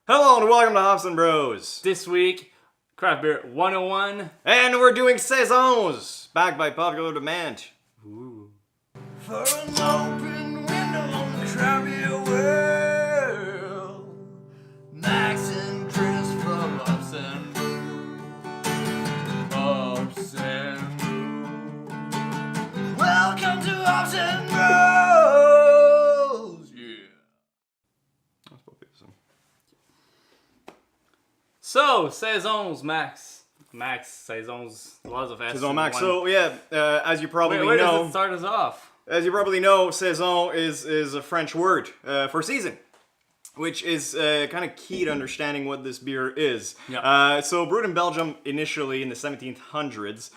Hello and welcome to Hops and Bros. This week, Craft Beer 101. And we're doing Saisons, backed by popular demand. Ooh. For an open window on the craft beer world. Max and Chris from Hops and Brew. Hops and Brew. Welcome to Hops and Bros. Yeah. So, Saisons, Max, Saisons, lots of S. Saison Max. One. So yeah, as you probably Where know, does it start us off? Saison is a French word for season, which is kind of key to understanding what this beer is. Yeah. So brewed in Belgium initially in the 1700s,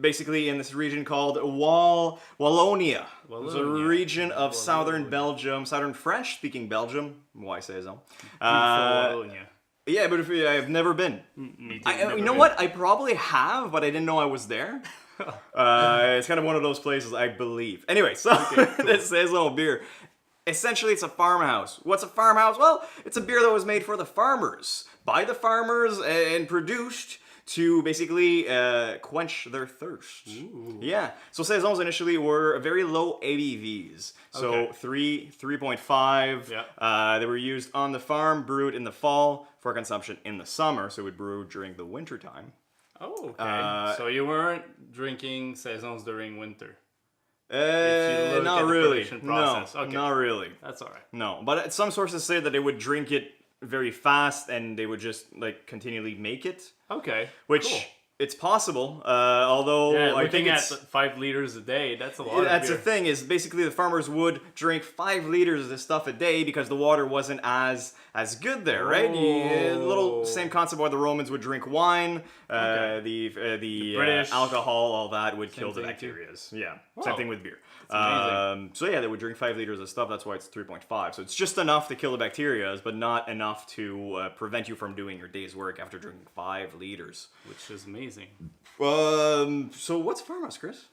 basically in this region called Wallonia. It's a region of southern Belgium, southern French-speaking Belgium. Why Saison? Wallonia. Yeah, but I've never been. Me too, You know what? I probably have, but I didn't know I was there. It's kind of one of those places, I believe. Anyway, so this Saison beer, essentially it's a farmhouse. What's a farmhouse? Well, it's a beer that was made for the farmers, by the farmers, and produced to basically quench their thirst. Ooh. Yeah. So Saisons initially were very low ABVs. So Okay. 3.5. Yeah. They were used on the farm, brewed in the fall for consumption in the summer. So we'd brew during the winter time. Oh, okay. So you weren't drinking Saisons during winter? If you look Not at the really. production process. No, Okay. not really. That's alright. No, but some sources say that they would drink it very fast and they would just like continually make it, Okay. which cool. it's possible. Although Yeah, I think looking it's at 5 liters a day, that's a lot that's of the beer. thing is basically the farmers would drink 5 liters of this stuff a day because the water wasn't as good there, right? A little same concept why the Romans would drink wine. The British. alcohol, all that would kill the thing too. bacteria. Yeah, Wow. same thing with beer. amazing. So yeah, they would drink 5 liters of stuff. That's why it's 3.5. So it's just enough to kill the bacteria, but not enough to prevent you from doing your day's work after drinking 5 liters. Which is amazing. So what's a farmhouse, Chris?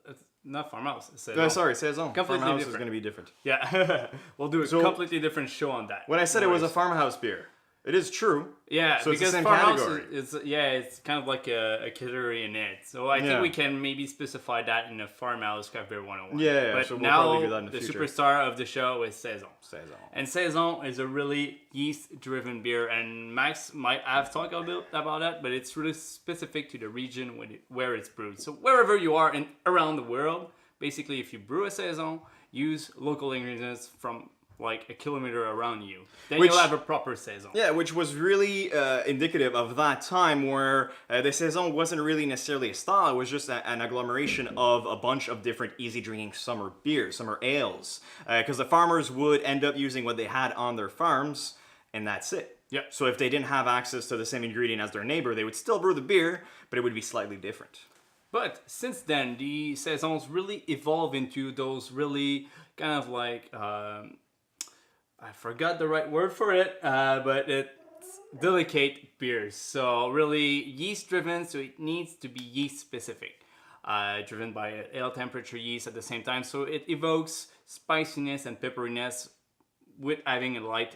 It's not farmhouse. It's Sorry, Saison. Completely Farmhouse is different. going to be different. Yeah, we'll do a So- completely different show on that. When I said No it was a worries. farmhouse beer, it is true. Yeah, So it's the because same farmhouse category. it's kind of like a category in it. So I Yeah. think we can maybe specify that in a farmhouse craft beer 101. Yeah, But so we'll now probably do that in the the future. superstar of the show is Saison. Saison. And Saison is a really yeast-driven beer, and Max might have talked a bit about that, but it's really specific to the region where it's brewed. So wherever you are around the world, basically if you brew a Saison, use local ingredients from like a kilometer around you. Then Which- you'll have a proper Saison. Yeah, which was really indicative of that time where the Saison wasn't really necessarily a style, it was just an agglomeration of a bunch of different easy drinking summer beers, summer ales. Because the farmers would end up using what they had on their farms, and that's it. Yep. So if they didn't have access to the same ingredient as their neighbor, they would still brew the beer, but it would be slightly different. But since then, the Saisons really evolve into those really kind of like, I forgot the right word for it, but it's delicate beers. So really yeast driven, so it needs to be yeast specific. Driven by ale temperature yeast at the same time. So it evokes spiciness and pepperiness with having a light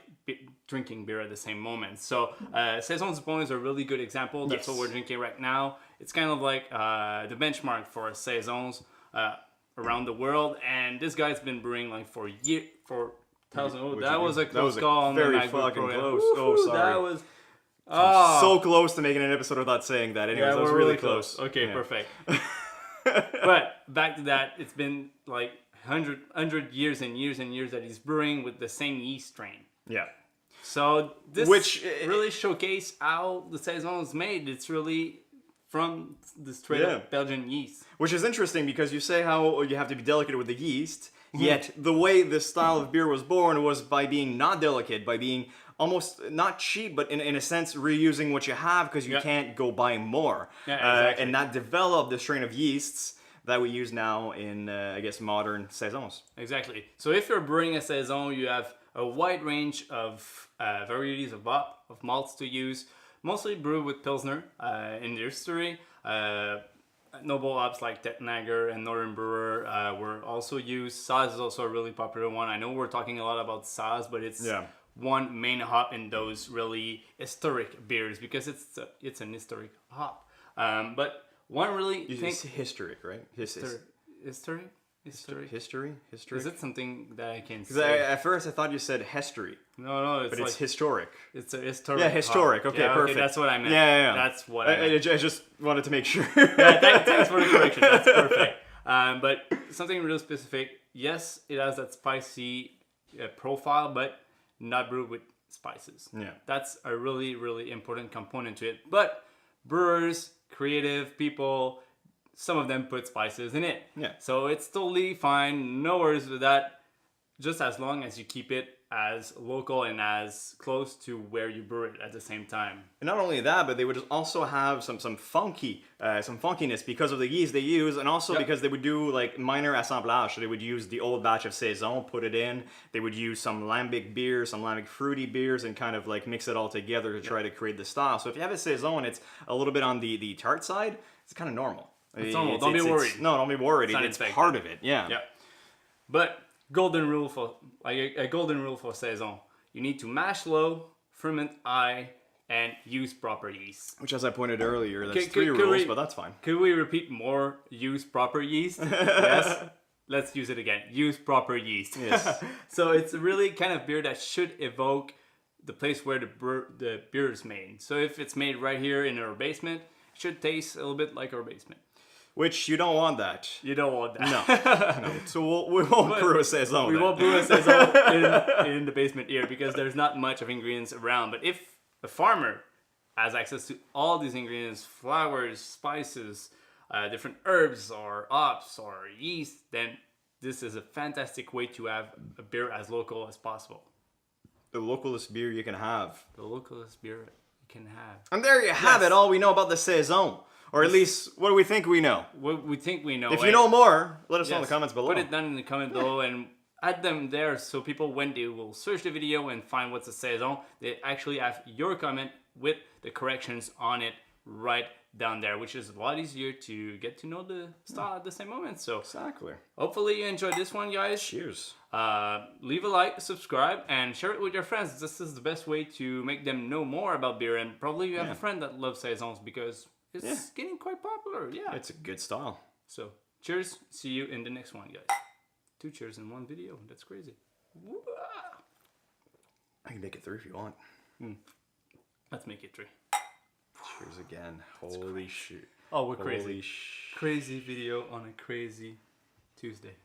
drinking beer at the same moment. So Saison Dupont is a really good example. That's Yes. what we're drinking right now. It's kind of like the benchmark for Saisons around the world. And this guy's been brewing like for thousands. Oh, that was a close call on the very MacBook fucking Pro. close. Oh, Woohoo, sorry. That was So close to making an episode without saying that. Anyways, yeah, that was we're really close. Okay, Yeah. perfect. But back to that, it's been like 100 years and years and years that he's brewing with the same yeast strain. Yeah. So this Which- really showcase how the Saison is made. It's really from the straight up Belgian yeast. Which is interesting because you say how you have to be delicate with the yeast, yet the way this style of beer was born was by being not delicate, by being almost not cheap, but in a sense reusing what you have because you Yeah. can't go buy more. Yeah, exactly. And that developed the strain of yeasts that we use now in, I guess, modern Saisons. Exactly. So if you're brewing a Saison, you have a wide range of varieties of malts to use, mostly brewed with Pilsner in the history. Noble hops like Tettnager and Northern Brewer were also used. Saaz is also a really popular one. I know we're talking a lot about Saaz, but it's one main hop in those really historic beers because it's an historic hop. But one really It's historic, right? history. History? Is it something that I can Because say? at first I thought you said history, No, it's but like it's historic. it's a historic. Yeah, historic. hop. Okay, Yeah, perfect. That's what I meant. Yeah. That's what I meant. I just wanted to make sure. Thanks for the correction. That's perfect. But something real specific. Yes, it has that spicy profile, but not brewed with spices. Yeah. That's a really, really important component to it. But brewers, creative people, some of them put spices in it. Yeah. So it's totally fine. No worries with that. Just as long as you keep it as local and as close to where you brew it at the same time. And not only that, but they would also have some funkiness because of the yeast they use, and also because they would do like minor assemblage. So they would use the old batch of Saison, put it in. They would use some lambic beers, some lambic fruity beers, and kind of like mix it all together to try to create the style. So if you have a Saison, it's a little bit on the tart side. It's kind of normal. It's normal. Don't be worried. No, don't be worried. It's not It's infected. part of it. Yeah. Yeah. But golden rule for a golden rule for Saison. You need to mash low, ferment high, and use proper yeast. Which, as I pointed earlier, that's Could- three could rules, we- but that's fine. Could we repeat more? Use proper yeast. Yes. Let's use it again. Use proper yeast. Yes. So it's really kind of beer that should evoke the place where the beer is made. So if it's made right here in our basement, it should taste a little bit like our basement. Which you don't want that. You don't want that. No. So we won't brew a Saison. We then. won't brew a Saison in the basement here because there's not much of ingredients around. But if a farmer has access to all these ingredients, flowers, spices, different herbs or hops or yeast, then this is a fantastic way to have a beer as local as possible. The localest beer you can have. The localest beer you can have. And there you have it, all we know about the Saison. Or at least, what do we think we know? What we think we know. If you know more, let us know in the Yes, comments below. Put it down in the comment below and add them there so people, when they will search the video and find what's a Saison, they actually have your comment with the corrections on it right down there, which is a lot easier to get to know the style at the same moment. So Exactly. hopefully you enjoyed this one, guys. Cheers. Leave a like, subscribe, and share it with your friends. This is the best way to make them know more about beer, and probably you have a friend that loves Saisons because it's getting quite popular. Yeah. It's a good style. So, cheers. See you in the next one, guys. 2 cheers in one video. That's crazy. I can make it 3 if you want. Let's make it 3. Cheers again. Holy shit. Oh, we're Holy crazy. Crazy video on a crazy Tuesday.